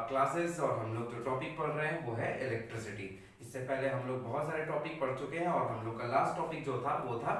Classes और हम लोग जो टॉपिक पढ़ रहे हैं वो है इलेक्ट्रिसिटी। इससे पहले हम लोग बहुत सारे टॉपिक पढ़ चुके हैं और हम लोग का लास्ट टॉपिक जो था वो था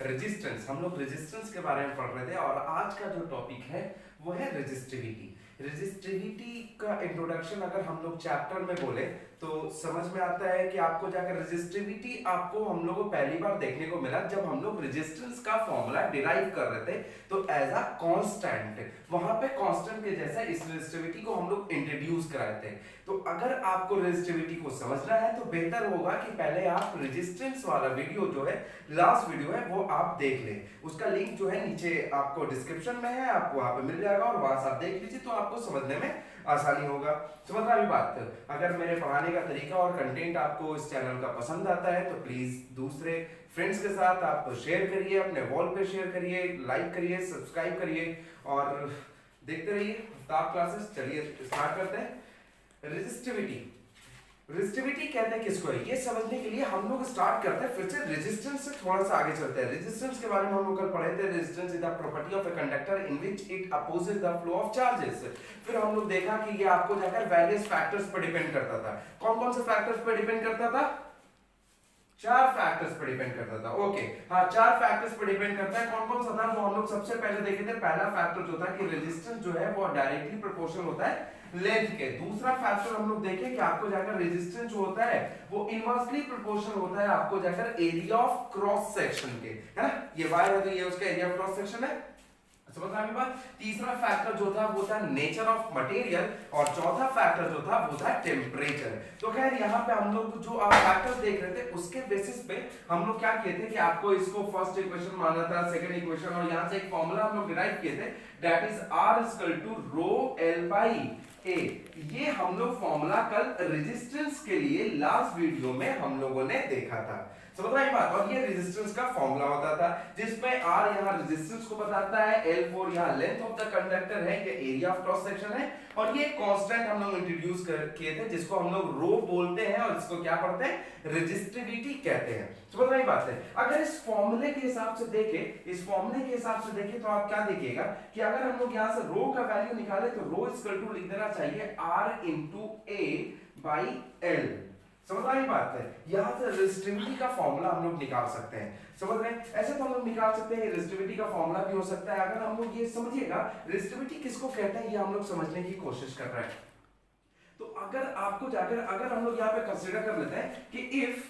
रेजिस्टेंस। हम लोग रेजिस्टेंस के बारे में पढ़ रहे थे और आज का जो टॉपिक है वो है रेजिस्टिविटी। रेजिस्टिविटी का इंट्रोडक्शन अगर हम लोग चैप्टर में बोले तो समझ में आता है कि आपको जाकर रेजिस्टिविटी आपको हम लोग को पहली बार देखने को मिला जब हम लोग रेजिस्टेंस का फॉर्मूला डिराइव कर रहे थे तो एज अ कांस्टेंट वहां पे कांस्टेंट के जैसा इस रेजिस्टिविटी को हम लोग इंट्रोड्यूस कराए थे। तो अगर आपको रेजिस्टिविटी को समझना है तो बेहतर होगा कि पहले आप रेजिस्टेंस वाला वीडियो जो है लास्ट वीडियो है वो आप देख लें। उसका लिंक जो है नीचे आपको डिस्क्रिप्शन में है, आपको वहां पे मिल जाएगा और वहां से आप देख लीजिए तो आपको समझने में आसानी होगा। समझ रहा है बात? अगर मेरे पढ़ाने का तरीका और कंटेंट आपको इस चैनल का पसंद आता है तो प्लीज दूसरे फ्रेंड्स के साथ आप शेयर करिए, अपने वॉल पे शेयर करिए, लाइक करिए, सब्सक्राइब करिए और देखते रहिए आफ्ताब क्लासेस। चलिए स्टार्ट करते हैं। रेजिस्टिविटी, रेजिस्टिविटी कहते हैं किसको है ये समझने के लिए हम लोग स्टार्ट करते हैं फिर से रेजिस्टेंस से थोड़ा सा आगे चलते हैं। रेजिस्टेंस के बारे में हम लोग कल पढ़े थे। Resistance is the property of a conductor in which it opposes the flow of charges. फिर हम लोग देखा कि ये आपको जाकर वेरियस फैक्टर्स पर डिपेंड करता था। कौन कौन से फैक्टर्स पर डिपेंड करता था? 4 फैक्टर्स पर डिपेंड करता था। ओके हाँ, 4 फैक्टर्स पर डिपेंड करता है। कौन कौन सा था वो हम लोग सबसे पहले देखे थे। पहला फैक्टर जो था कि रेजिस्टेंस जो है वो डायरेक्टली प्रोपोर्शनल होता है लेंथ के। दूसरा फैक्टर हम लोग देखें कि आपको जाकर रेजिस्टेंस जो होता है वो इनवर्सली प्रोपोर्शनल होता है आपको जाकर एरिया ऑफ क्रॉस सेक्शन के, है ना। ये वायर है तो ये उसका एरिया ऑफ क्रॉस सेक्शन है। समझ रहे हैं बात? तीसरा फैक्टर जो था वो था नेचर ऑफ मटेरियल और चौथा फैक्टर जो था वो था टेम्परेचर। तो खैर यहाँ पे हम लोग जो आप फैक्टर्स देख रहे थे उसके बेसिस पे हम लोग क्या किए थे कि आपको इसको फर्स्ट इक्वेशन माना था, सेकंड इक्वेशन, और यहाँ से एक फॉर्मूला हम लोग डिराइव किए थे that is R equal to rho L by A। ये हम लोग फॉर्मूला कल रेजिस्टेंस के लिए लास्ट वीडियो में हम लोगों ने देखा था। समझ रहे हैं बात? और ये रेजिस्टेंस का फॉर्मूला होता था जिसमें R यहाँ रेजिस्टेंस को बताता है, L4 यहाँ लेंथ ऑफ द कंडक्टर है, ये एरिया ऑफ क्रॉस सेक्शन है, और ये कांस्टेंट हम लोग इंट्रोड्यूस किए थे जिसको हम लोग रो बोलते हैं और इसको क्या पढ़ते हैं? रेजिस्टिविटी कहते हैं। समझ रही बात है? अगर इस फॉर्मूले के हिसाब से देखें, इस फॉर्मूले के हिसाब से देखें तो आप क्या देखिएगा कि अगर हम लोग यहाँ से रो का वैल्यू निकाले तो रो इक्वल टू लिख देना चाहिए R into A by L। समझ रही बात है? यहाँ से रेजिस्टिविटी का फॉर्मूला हम लोग निकाल सकते हैं। समझ रहे हैं? ऐसे तो हम लोग निकाल सकते हैं। रेजिस्टिविटी का फॉर्मूला भी हो सकता है। अगर हम लोग ये समझिएगा रेजिस्टिविटी किसको कहते हैं ये हम लोग समझने की कोशिश कर रहे हैं। तो अगर आपको जाकर अगर हम लोग यहाँ पे कंसीडर कर लेते हैं कि इफ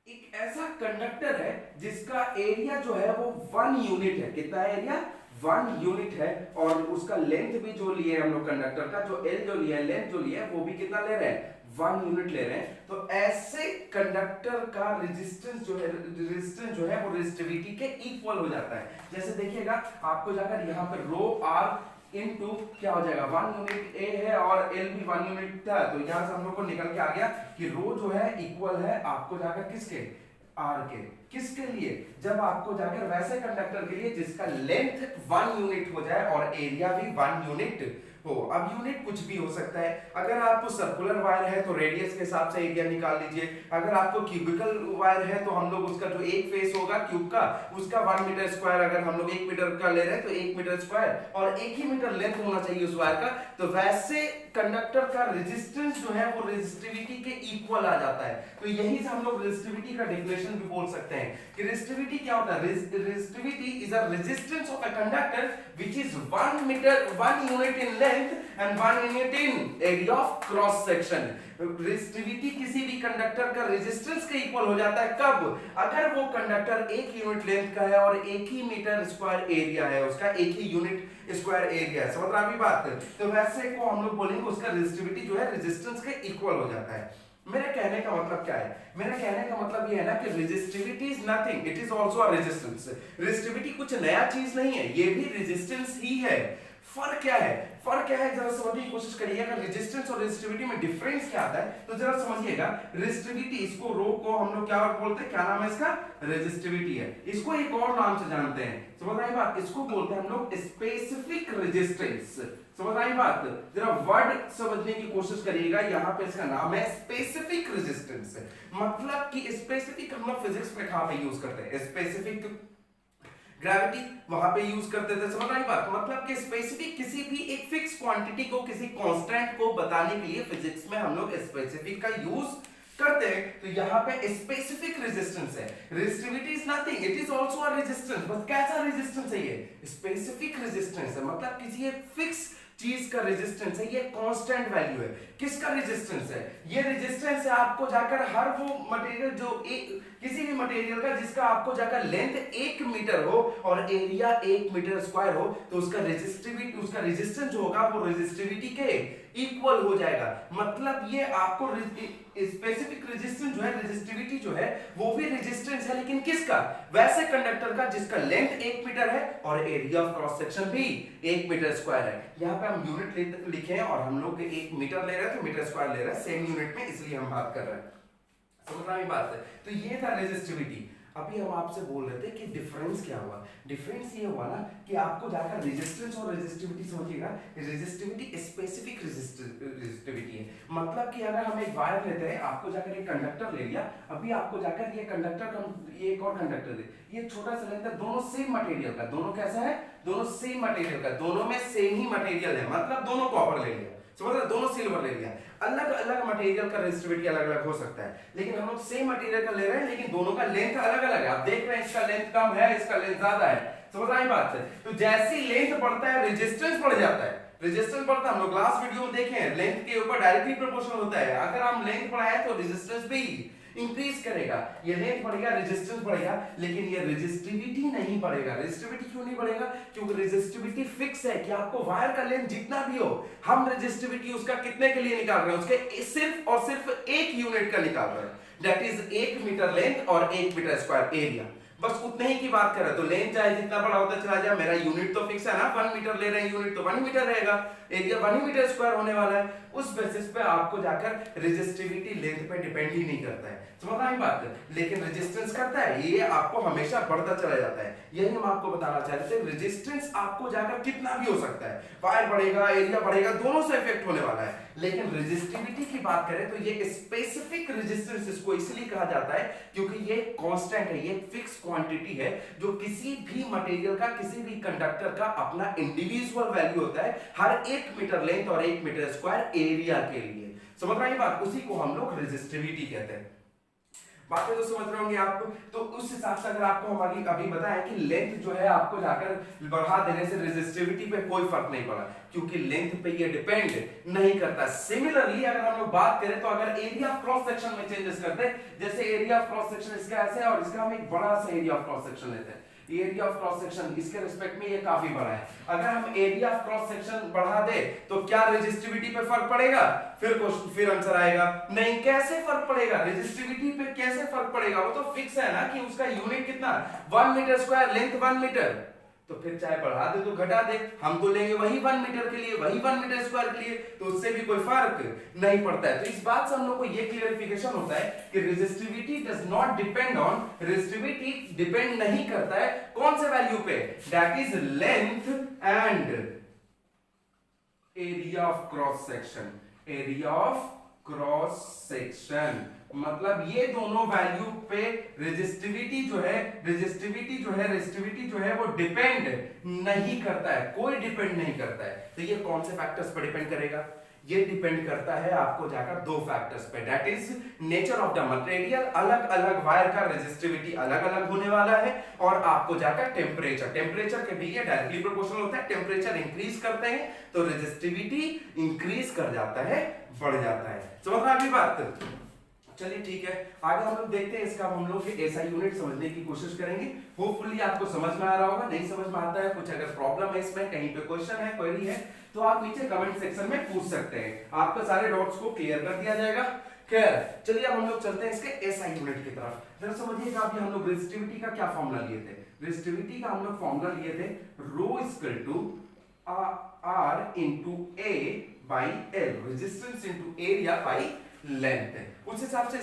एक ऐसा कंडक्टर है जिसका एरिया जो है वो 1 यूनिट है। कितना एरिया? 1 यूनिट है, और उसका लेंथ भी जो लिए हम लोग कंडक्टर का जो L जो लिया है, लेंथ जो लिया है वो भी कितना ले रहे हैं? 1 यूनिट ले रहे हैं। तो ऐसे कंडक्टर का रेजिस्टेंस जो है वो रेजिस्टिविटी के इक्वल हो जाता है। जैसे देखिएगा आपको जाकर यहाँ पे रो R इनटू क्या हो जाएगा? 1 यूनिट A है और L भी 1 यूनिट था, तो यहाँ से हम लोग को निकल के आ गया कि रो जो है इक्वल है आपको जाकर किसके? R के। किसके लिए? जब आपको जाकर वैसे कंडक्टर के लिए जिसका लेंथ 1 यूनिट हो जाए और एरिया भी 1 यूनिट हो। अब यूनिट कुछ भी हो सकता है। अगर आपको सर्कुलर वायर है तो रेडियस के हिसाब से एरिया निकाल लीजिए। अगर आपको क्यूबिकल वायर है तो हम लोग उसका जो एक फेस होगा क्यूब का उसका 1 मीटर स्क्वायर, अगर हम लोग 1 मीटर का ले रहे हैं तो 1 मीटर स्क्वायर और 1 ही मीटर लेंथ होना चाहिए उस वायर का। तो वैसे कंडक्टर का रेजिस्टेंस जो है वो रेजिस्टिविटी के इक्वल आ जाता है। तो यही से हम लोग रेजिस्टिविटी का डेफिनेशन भी बोल सकते हैं कि रेजिस्टिविटी क्या होता है? Resistivity is a resistance of a conductor which is 1 unit in length and 1 unit in area of cross section. Resistivity किसी भी कंडक्टर का रेजिस्टेंस के इक्वल हो जाता है कब? अगर वो कंडक्टर 1 यूनिट लेंथ का है और 1 ही मीटर स्क्वायर एरिया है, उसका 1 ही यूनिट स्क्वायर एरिया है। समझ रहा है बात? तो वैसे को हम लोग बोलेंगे उसका रेजिस्टिविटी जो है रेजिस्टेंस के इक्वल हो जाता है। मेरे कहने का मतलब क्या है? मेरा कहने का मतलब ये है ना कि resistivity is nothing, it is also a resistance. Resistivity कुछ नया चीज नहीं है, ये भी रेजिस्टेंस ही है। फर्क क्या है? फर्क क्या है जरा समझने की कोशिश करिएगा। रेजिस्टेंस और रेजिस्टिविटी में डिफरेंस क्या आता है तो जरा समझिएगा। रेजिस्टिविटी, इसको रो को हम लोग क्या बोलते हैं? क्या नाम है इसका? रेजिस्टिविटी है। इसको एक और नाम से जानते हैं। समझ रहे हैं बात? इसको बोलते हैं हम लोग स्पेसिफिक रेजिस्टेंस। समझ रहे हैं बात? जरा वर्ड समझने की कोशिश करिएगा। यहाँ पे इसका नाम है स्पेसिफिक रेजिस्टेंस। मतलब कि स्पेसिफिक हम लोग फिजिक्स में कहां पे यूज करते हैं? स्पेसिफिक ग्रेविटी वहां पे यूज करते थे, समझ रही बात? मतलब कि स्पेसिफिक किसी भी एक फिक्स क्वांटिटी को, किसी कांस्टेंट को बताने के लिए फिजिक्स में हम लोग स्पेसिफिक का यूज करते हैं। तो यहाँ पे स्पेसिफिक रेजिस्टेंस है, resistivity is nothing, it is also a resistance. बस कैसा रेजिस्टेंस है ये? स्पेसिफिक रेजिस्टेंस है, मतलब किसी एक फिक्स चीज का रेजिस्टेंस है, ये कांस्टेंट वैल्यू है। किसका रेजिस्टेंस है? ये रेजिस्टेंस है आपको जाकर हर वो मटेरियल जो किसी भी मटेरियल का जिसका आपको जाकर लेंथ 1 मीटर हो और एरिया 1 मीटर स्क्वायर हो, तो उसका रेजिस्टिविटी, उसका रेजिस्टेंस जो होगा वो रेजिस्टिविटी के इक्वल हो जाएगा। मतलब ये आपको स्पेसिफिक रेजिस्टेंस जो है, रेजिस्टिविटी जो है वो भी रेजिस्टेंस है, लेकिन किसका? वैसे कंडक्टर का जिसका लेंथ 1 मीटर है और एरिया ऑफ क्रॉस सेक्शन भी 1 मीटर स्क्वायर है। यहाँ पे हम यूनिट लिखे हैं और हम लोग 1 मीटर ले रहे हैं तो मीटर स्क्वायर ले रहे हैं सेम यूनिट में, इसलिए हम बात कर रहे हैं। समझ रहा है बात है? तो ये था रेजिस्टिविटी। अभी हम आपसे बोल रहे थे कि डिफरेंस क्या हुआ। डिफरेंस ये हुआ ना कि आपको जाकर रेजिस्टेंस और रेजिस्टिविटी समझिएगा, रेजिस्टिविटी स्पेसिफिक रेजिस्टिविटी है। मतलब कि अगर हम एक वायर लेते हैं, आपको जाकर एक कंडक्टर ले लिया, अभी आपको जाकर ये कंडक्टर का ये एक और कंडक्टर दे, ये छोटा सा लेंथ है, दोनों सेम मटेरियल का, दोनों कैसा है? दोनों सेम मटेरियल का, दोनों में सेम ही मटेरियल है, मतलब दोनों कॉपर ले लिया, समझ रहे? दोनों सिल्वर ले लिया। अलग अलग मटेरियल का रेजिस्टिविटी अलग अलग हो सकता है, लेकिन हम लोग सेम मटेरियल का ले रहे हैं, लेकिन दोनों का लेंथ अलग अलग है। आप देख रहे हैं इसका लेंथ कम है, इसका लेंथ ज्यादा है, समझ रहे हैं बात है? तो जैसी लेंथ बढ़ता है रेजिस्टेंस बढ़ जाता है। रेजिस्टेंस बढ़ता है, हम लोग लास्ट वीडियो में देखे हैं, लेंथ के ऊपर डायरेक्टली प्रोपोर्शनल होता है। अगर हम लेंथ बढ़ाएं तो रेजिस्टेंस भी इंक्रीज करेगा। ये लेंथ बढ़ेगा, रेजिस्टेंस बढ़ेगा, लेकिन ये रेजिस्टिविटी नहीं बढ़ेगा। रेजिस्टिविटी क्यों नहीं बढ़ेगा? क्योंकि रेजिस्टिविटी फिक्स है कि आपको वायर का लेंथ जितना भी हो, हम रेजिस्टिविटी उसका कितने के लिए निकाल रहे हैं? उसके सिर्फ और सिर्फ 1 यूनिट का निकाल रहे हैं, दैट इज 1 मीटर लेंथ और 1 मीटर स्क्वायर एरिया। बस उतने ही की बात कर रहे हैं। तो लेंथ चाहे जितना बड़ा होता चला जाए, मेरा यूनिट तो फिक्स है ना, 1 मीटर ले रहे हैं, यूनिट तो 1 मीटर रहेगा, एरिया 1 मीटर स्क्वायर होने वाला है। उस बेसिस पे आपको जाकर रेजिस्टिविटी लेंथ पे डिपेंड ही नहीं करता है, समझ रहे हैं बात? लेकिन रेजिस्टेंस करता है, ये आपको हमेशा बढ़ता चला जाता है। यही हम आपको बताना चाहते थे, रेजिस्टेंस आपको जाकर कितना भी हो सकता है, वायर बढ़ेगा, एरिया बढ़ेगा, दोनों से इफेक्ट होने वाला है। लेकिन रेजिस्टिविटी की बात करें तो ये स्पेसिफिक रेजिस्टेंस इसको इसलिए कहा जाता है क्योंकि ये कांस्टेंट है, ये फिक्स क्वांटिटी है जो किसी भी मटेरियल का, किसी भी कंडक्टर का अपना इंडिविजुअल वैल्यू होता है हर 1 मीटर लेंथ और 1 मीटर स्क्वायर एरिया के लिए। समझ रहे हैं बात? उसी को हम लोग रेजिस्टिविटी कहते हैं। बातें तो समझ रहे होंगे आप। तो उस हिसाब से अगर आपको हम अभी बताएं कि लेंथ जो है आपको जाकर बढ़ा देने से रेजिस्टिविटी पे कोई फर्क नहीं पड़ा, क्योंकि लेंथ पे ये डिपेंड नहीं करता। सिमिलरली अगर हम लोग बात करें तो अगर एरिया ऑफ क्रॉस सेक्शन में चेंजेस करते हैं, जैसे एरिया ऑफ क्रॉस सेक्शन इसका ऐसे है और इसका हम एक बड़ा सा एरिया ऑफ क्रॉस सेक्शन लेते हैं, एरिया ऑफ क्रॉस सेक्शन इसके रिस्पेक्ट में ये काफी बड़ा है। अगर हम एरिया ऑफ क्रॉस सेक्शन बढ़ा दे तो क्या रेजिस्टिविटी पे फर्क पड़ेगा? फिर आंसर आएगा नहीं। कैसे फर्क पड़ेगा? रेजिस्टिविटी पे कैसे फर्क पड़ेगा? वो तो फिक्स है ना कि उसका यूनिट कितना, 1 मीटर स्क्वायर, लेंथ 1 मीटर। तो फिर चाहे बढ़ा दे तो घटा दे, हम तो लेंगे वही 1 मीटर के लिए, वही 1 मीटर स्क्वायर के लिए, तो उससे भी कोई फर्क नहीं पड़ता है। तो इस बात से हम लोग को ये क्लियरिफिकेशन होता है कि resistivity does not depend on, resistivity depend नहीं करता है कौन से वैल्यू पे, that is length and area of cross section. Area of cross section मतलब ये दोनों वैल्यू पे रेजिस्टिविटी जो है वो डिपेंड नहीं करता है, कोई डिपेंड नहीं करता है। तो ये कौन से फैक्टर्स पर डिपेंड करेगा? ये डिपेंड करता है आपको जाकर 2 फैक्टर्स पे, that is nature of the material, अलग अलग वायर का रेजिस्टिविटी अलग अलग होने वाला है, और आपको जाकर टेम्परेचर, टेम्परेचर के भी ये डायरेक्टली प्रोपोर्शनल होता है। टेम्परेचर इंक्रीज करते हैं तो रेजिस्टिविटी इंक्रीज कर जाता है, बढ़ जाता है। समझ रहे हैं अभी बात? चलिए ठीक है, आगे हम लोग देखते हैं इसका, हम लोग ऐसा यूनिट समझने की कोशिश करेंगे। होपफुली आपको समझ में आ रहा होगा। नहीं समझ में आता है, कुछ अगर प्रॉब्लम है इसमें, कहीं पे क्वेश्चन है, क्वेरी है, तो आप नीचे कमेंट सेक्शन में पूछ सकते हैं, आपका सारे डाउट्स को क्लियर कर दिया जाएगा। खैर चलिए अब हम लोग चलते हैं इसके एसआई यूनिट की तरफ। जरा समझिएगा, अभी हम लोग रेजिस्टिविटी का क्या फॉर्मूला लिए थे? रेजिस्टिविटी का हम लोग फॉर्मूला लिए थे ρ = R into A by L, resistance into area by length. उस हिसाब से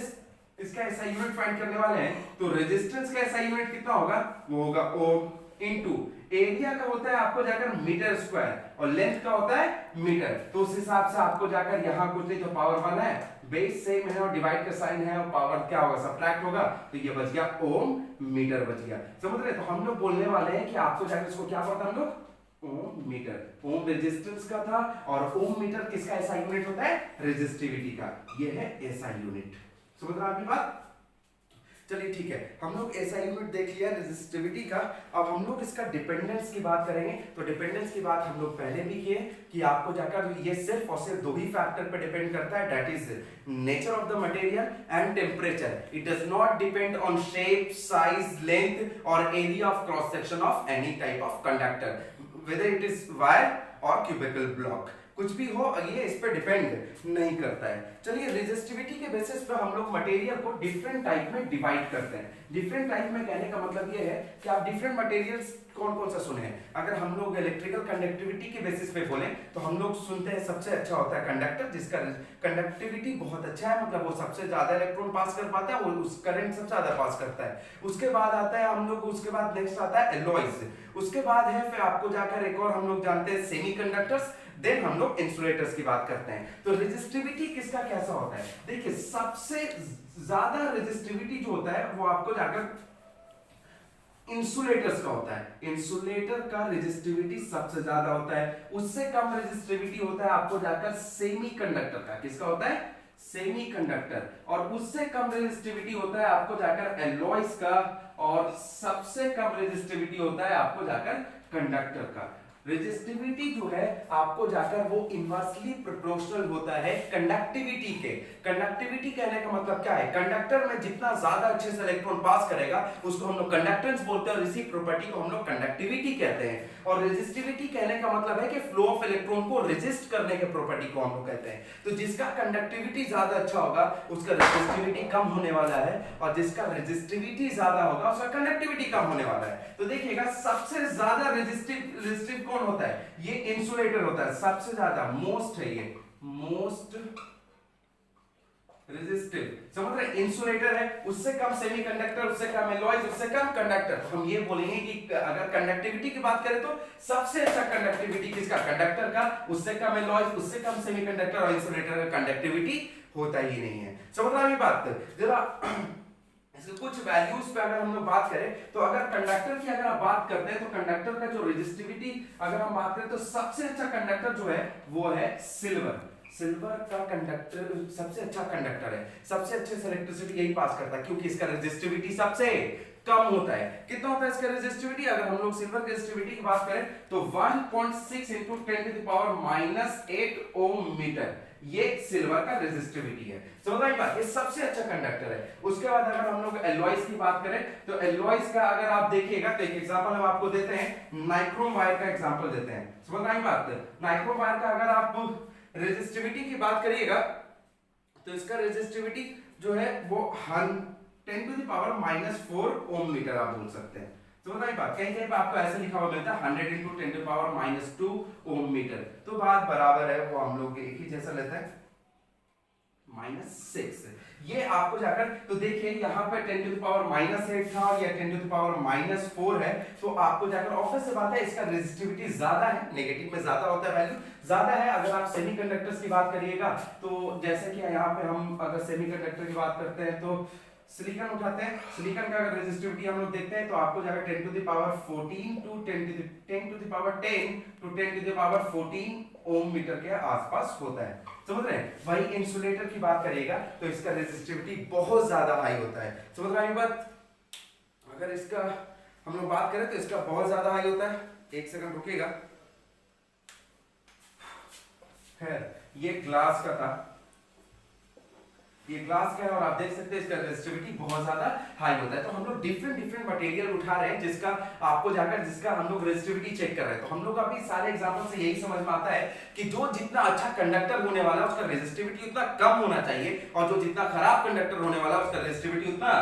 इसका एसआई यूनिट फाइंड करने वाले हैं, तो रेजिस्टेंस का एसआई यूनिट कितना होगा? वो होगा ओम इनटू एरिया का होता है आपको जाकर मीटर स्क्वायर और लेंथ का होता है मीटर। तो उस हिसाब से आपको जाकर यहां कुछ नहीं तो पावर 1 है, बेस सेम है और डिवाइड का साइन है और पावर क्या होगा, सब्ट्रैक्ट होगा, तो ये बच गया ओम मीटर बच गया। समझ रहे? तो हम लोग बोलने वाले हैं कि आपको जाकर इसको क्या पढ़ता हम लोग, ओम मीटर। ओम रेजिस्टेंस का था और ओम मीटर किसका एसआई यूनिट होता है, रेजिस्टिविटी का। ये है एसआई यूनिट। समझ रहे आपकी बात? चलिए ठीक है, हम लोग एसआई यूनिट देख लिया रेजिस्टिविटी का। अब हम लोग इसका डिपेंडेंस की बात करेंगे। तो डिपेंडेंस की बात हम लोग पहले भी किए कि आपको जाकर ये सिर्फ और सिर्फ दो ही फैक्टर पे डिपेंड करता है, that is nature of the material and temperature. It does not depend on shape, size, length or area of cross section of any type of conductor, whether it is wire और cubical block, कुछ भी हो ये इस पे depend नहीं करता है। चलिए रेजिस्टिविटी के बेसिस पे हम लोग मटेरियल को डिफरेंट टाइप में डिवाइड करते हैं। डिफरेंट टाइप में कहने का मतलब ये है कि आप डिफरेंट मटेरियल्स कौन कौन सा सुने हैं। अगर हम लोग इलेक्ट्रिकल कंडक्टिविटी के बेसिस पे बोले तो हम लोग सुनते हैं सबसे अच्छा होता है कंडक्टर, जिसका कंडक्टिविटी बहुत अच्छा है, मतलब वो सबसे ज्यादा इलेक्ट्रॉन पास कर पाता है, वो उस करंट सबसे ज्यादा पास करता है। उसके बाद आता है हम लोग, उसके बाद नेक्स्ट आता है एलॉयज, उसके बाद है फिर आपको जाकर एक और हम लोग जानते हैं सेमीकंडक्टर्स, देन हम लोग इंसुलेटर्स की बात करते हैं। तो रेजिस्टिविटी किसका कैसा होता है, देखिए सबसे ज्यादा रेजिस्टिविटी जो होता है वो आपको जाकर इंसुलेटर्स का होता है। इंसुलेटर का रेजिस्टिविटी सबसे ज्यादा होता है। उससे कम रेजिस्टिविटी होता है आपको जाकर सेमीकंडक्टर का। किसका होता है, सेमीकंडक्टर। और उससे कम रेजिस्टिविटी होता है आपको जाकर एलॉयज का, और सबसे कम रेजिस्टिविटी होता है आपको जाकर कंडक्टर का। रेजिस्टिविटी जो है आपको जाकर वो इनवर्सली प्रोपोर्शनल होता है कंडक्टिविटी के। कंडक्टिविटी कहने का मतलब क्या है, कंडक्टर में जितना ज्यादा अच्छे से इलेक्ट्रॉन पास करेगा उसको हम लोग कंडक्टेंस बोलते हैं, और इसी प्रॉपर्टी को हम लोग कंडक्टिविटी कहते हैं। और रेजिस्टिविटी कहने का मतलब है कि फ्लो ऑफ इलेक्ट्रॉन को रेजिस्ट करने के प्रॉपर्टी को हम लोग कहते हैं। तो जिसका कंडक्टिविटी ज्यादा अच्छा होगा उसका रेजिस्टिविटी कम होने वाला है, और जिसका रेजिस्टिविटी ज्यादा होगा उसका कंडक्टिविटी कम होने वाला है। तो देखिएगा सबसे ज्यादा रेजिस्टिव कौन होता है, ये इंसुलेटर होता है, सबसे ज्यादा मोस्ट है, ये मोस्ट रेजिस्टिव। समझ रहे, इंसुलेटर है, उससे कम सेमीकंडक्टर, उससे कम एलॉयज, उससे कम कंडक्टर। तो हम ये बोलेंगे कि अगर कंडक्टिविटी की बात करें तो सबसे अच्छा कंडक्टिविटी किसका, कंडक्टर का, उससे कम एलॉयज, उससे कम सेमीकंडक्टर, और इंसुलेटर का कंडक्टिविटी होता ही नहीं है। समझ रहे हैं बात? जरा कुछ वैल्यूज पे अगर हम लोग बात करें तो अगर कंडक्टर की अगर आप बात करते हैं तो कंडक्टर का जो रेजिस्टिविटी अगर हम बात करें तो सबसे अच्छा कंडक्टर जो है वो है सिल्वर। सिल्वर का कंडक्टर सबसे अच्छा कंडक्टर है, सबसे अच्छे से इलेक्ट्रिसिटी यही पास करता है क्योंकि इसका रेजिस्टिविटी सबसे कम होता है। कितना होता है इसका रेजिस्टिविटी, अगर हम लोग सिल्वर की रेजिस्टिविटी की बात करें तो 1.6 into 10 to the power -8 ohm metre, ये सिल्वर का रेजिस्टिविटी है। समझ रहे हैं बात, ये सबसे अच्छा कंडक्टर है। उसके बाद अगर हम लोग एलॉयज की बात करें तो एलॉयज का अगर आप देखिएगा तो एक एग्जांपल हम आपको देते हैं, नाइक्रोम वायर का एग्जांपल देते हैं। समझ रहे हैं बात, नाइक्रोम वायर का अगर आप रेजिस्टिविटी की बात करिएगा तो इसका रेजिस्टिविटी जो है वो 10 to the power -4 ohm metre आप बोल सकते हैं। समझ रहे हैं बात, कहीं कहीं पे आपको ऐसे लिखा हुआ मिलता है 100 into 10 to the power -2 ohm metre, तो बात बराबर है, वो हम लोग एक ही जैसा लेते हैं -6। ये आपको जाकर तो देखिए यहाँ पे 10 to the power -8 था और ये 10 to the power -4 है, तो आपको जाकर ऑब्वियस से बात है इसका रेजिस्टिविटी ज्यादा है, नेगेटिव में ज्यादा होता है, वैल्यू ज्यादा है। अगर आप सेमीकंडक्टर्स की बात करिएगा तो जैसे कि यहाँ पे हम अगर सेमीकंडक्टर की बात करते हैं तो सिलिकॉन उठाते हैं, सिलिकॉन का अगर रेजिस्टिविटी हम लोग देखते हैं तो आपको जाकर 10 to the power 14 to 10 to the power 10 to 10 to the power 14 ohm metre के आसपास होता है। समझ रहे हैं? वही इंसुलेटर की बात करिएगा तो इसका रेजिस्टिविटी बहुत ज्यादा हाई होता है। समझ रहे हैं बात? अगर इसका हम लोग बात करें तो इसका बहुत ज्यादा हाई होता है। एक सेकंड रुकिएगा। खैर ये ग्लास का था, ये ग्लास का है और आप देख सकते हैं इसका रेजिस्टिविटी बहुत ज्यादा हाई होता है। तो हम लोग डिफरेंट मटेरियल उठा रहे हैं जिसका आपको जाकर जिसका हम लोग रेजिस्टिविटी चेक कर रहे हैं। तो हम लोग अभी सारे एग्जांपल से यही समझ में आता है कि जो जितना अच्छा कंडक्टर होने वाला है उसका रेजिस्टिविटी उतना कम होना चाहिए, और जो जितना खराब कंडक्टर होने वाला है उसका रेजिस्टिविटी उतना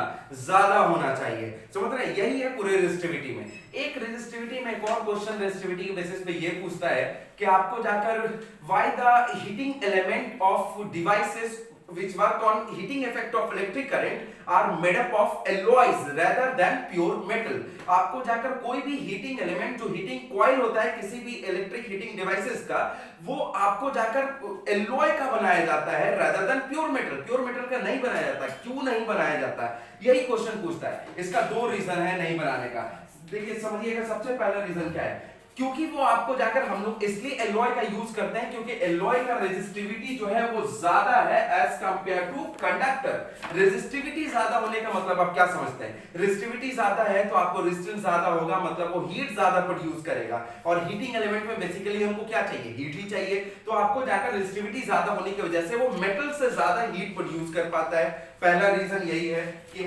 ज्यादा होना चाहिए। समझ रहे हैं? यही है पूरे रेजिस्टिविटी में। एक रेजिस्टिविटी में एक और क्वेश्चन रेजिस्टिविटी के बेसिस पे ये पूछता है कि आपको जाकर why the heating element of devices which work on heating effect of electric current are made up of alloys rather than pure metal। आपको जाकर कोई भी हीटिंग एलिमेंट, जो हीटिंग कॉइल होता है किसी भी इलेक्ट्रिक हीटिंग डिवाइसेस का, वो आपको जाकर एलॉय का बनाया जाता है rather than pure metal. Pure metal का नहीं बनाया जाता। क्यों नहीं बनाया जाता, यही क्वेश्चन पूछता है। इसका दो रीजन है नहीं बनाने का। देखिए समझिएगा, सबसे पहला रीजन क्या है, क्योंकि वो आपको जाकर हम लोग इसलिए एलॉय का यूज करते हैं क्योंकि एलॉय का रेजिस्टिविटी जो है वो ज्यादा है as compare to conductor. Resistivity ज्यादा होने का मतलब आप क्या समझते हैं, रेजिस्टिविटी ज्यादा है तो आपको रेजिस्टेंस ज्यादा होगा, मतलब वो हीट ज्यादा प्रोड्यूस करेगा। और हीटिंग एलिमेंट में बेसिकली हमको क्या चाहिए, हीट ही चाहिए। तो आपको जाकर रेजिस्टिविटी ज्यादा होने की वजह से वो मेटल से ज्यादा हीट प्रोड्यूस कर पाता है। पहला रीजन यही है कि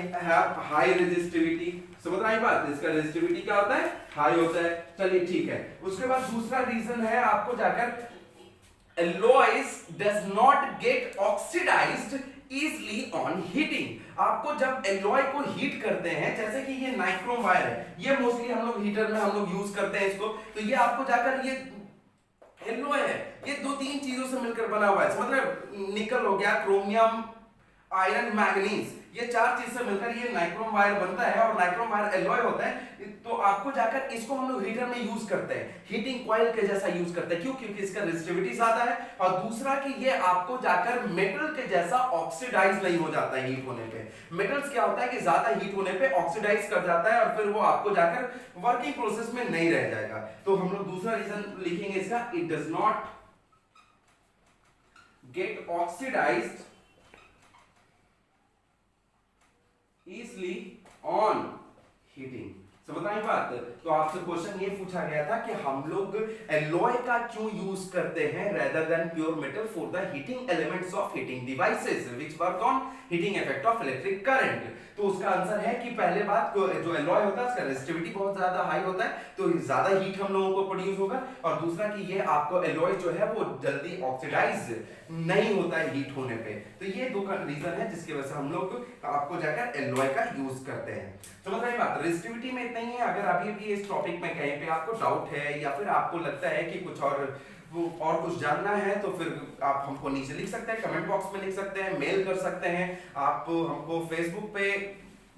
हाई रेजिस्टिविटी। समझ रहे हैं बात, इसका रेजिस्टिविटी क्या होता है, हाई होता है। चलिए ठीक है। उसके बाद दूसरा रीजन है आपको जाकर alloys does not get oxidized easily on heating। आपको जब एलॉय को हीट करते हैं, जैसे कि ये नाइक्रोम वायर है, ये मोस्टली हम लोग हीटर में हम लोग यूज करते हैं इसको, तो ये आपको जाकर ये एलॉय है, ये दो तीन चीजों से मिलकर बना हुआ है। मतलब निकल हो गया, क्रोमियम, आयरन, मैग्नीज, ये चार चीज से मिलकर ये नाइक्रोम वायर बनता है और नाइक्रोम वायर एलॉय होता है। तो आपको जाकर इसको हम लोग हीटर में यूज करते हैं, हीटिंग कॉइल के जैसा यूज करते हैं। क्यों, क्योंकि इसका रेजिस्टिविटी ज्यादा है और दूसरा कि ये आपको जाकर मेटल के जैसा ऑक्सीडाइज नहीं हो जाता है हीट होने पे। मेटल्स क्या होता है कि ज्यादा हीट होने पे ऑक्सीडाइज कर जाता है और फिर वो आपको जाकर वर्किंग प्रोसेस में नहीं रह जाएगा। तो हम लोग दूसरा रीजन लिखेंगे इसका, it does not get oxidised easily on heating। समझ रहे हैं बात। तो आपसे क्वेश्चन ये पूछा गया था कि हम लोग एलॉय का क्यों यूज करते हैं rather than pure metal for the heating elements of heating devices which work on heating effect of electric current। तो उसका आंसर है कि पहले बात, जो एलॉय होता है उसका रेजिस्टिविटी बहुत ज्यादा हाई होता है, तो ज्यादा हीट हम लोगों को प्रोड्यूस होगा। और दूसरा कि ये आपको एलॉय जो है वो जल्दी ऑक्सीडाइज नहीं होता है हीट होने पे। तो ये दो रीजन है जिसकी वजह से हम लोग आपको जाकर एलॉय का यूज करते हैं। समझ रहे हैं बात। रेजिस्टिविटी में इतना ही है। अगर अभी भी इस टॉपिक में कहीं पे आपको डाउट है या फिर आपको लगता है कि कुछ और कुछ जानना है तो फिर आप हमको नीचे लिख सकते हैं, कमेंट बॉक्स में लिख सकते हैं, मेल कर सकते हैं, आप हमको फेसबुक पे,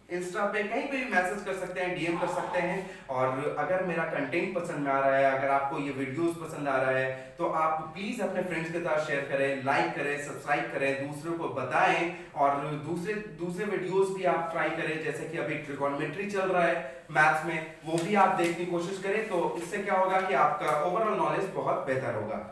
इंस्टा पे, कहीं पे भी मैसेज कर सकते हैं, डीएम कर सकते हैं। और अगर मेरा कंटेंट पसंद आ रहा है, अगर आपको ये वीडियोस पसंद आ रहा है, तो आप प्लीज अपने फ्रेंड्स के साथ शेयर करें, लाइक करें, सब्सक्राइब करें, दूसरों को बताएं। और दूसरे वीडियोस भी आप ट्राई करें, जैसे कि अभी ट्रिगोनोमेट्री चल रहा है मैथ्स में, वो भी आप देखने की कोशिश करें। तो इससे क्या होगा कि आपका ओवरऑल नॉलेज बहुत बेहतर होगा।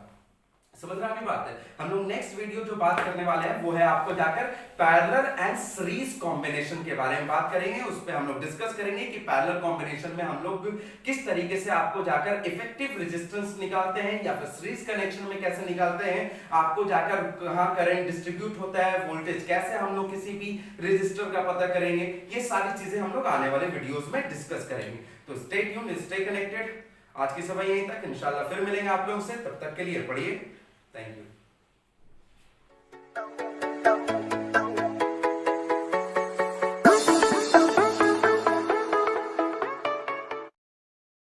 समझ रहे हैं बात है। हम लोग नेक्स्ट वीडियो जो बात करने वाले हैं वो है आपको जाकर पैरेलल एंड सीरीज कॉम्बिनेशन के बारे में बात करेंगे। उस पे हम लोग डिस्कस करेंगे कि पैरेलल कॉम्बिनेशन में हम लोग किस तरीके से आपको जाकर इफेक्टिव रेजिस्टेंस निकालते हैं या फिर सीरीज कनेक्शन में कैसे निकालते हैं, आपको जाकर कहां करंट डिस्ट्रीब्यूट होता है, वोल्टेज कैसे हम लोग किसी भी रेजिस्टर का पता करेंगे, ये सारी चीजें हम लोग आने वाले वीडियोस में डिस्कस करेंगे। तो स्टे ट्यून, स्टे कनेक्टेड। आज की सभा यहीं तक, इंशाल्लाह फिर मिलेंगे आप लोगों से। तब तक के लिए पढ़िए। Thank you.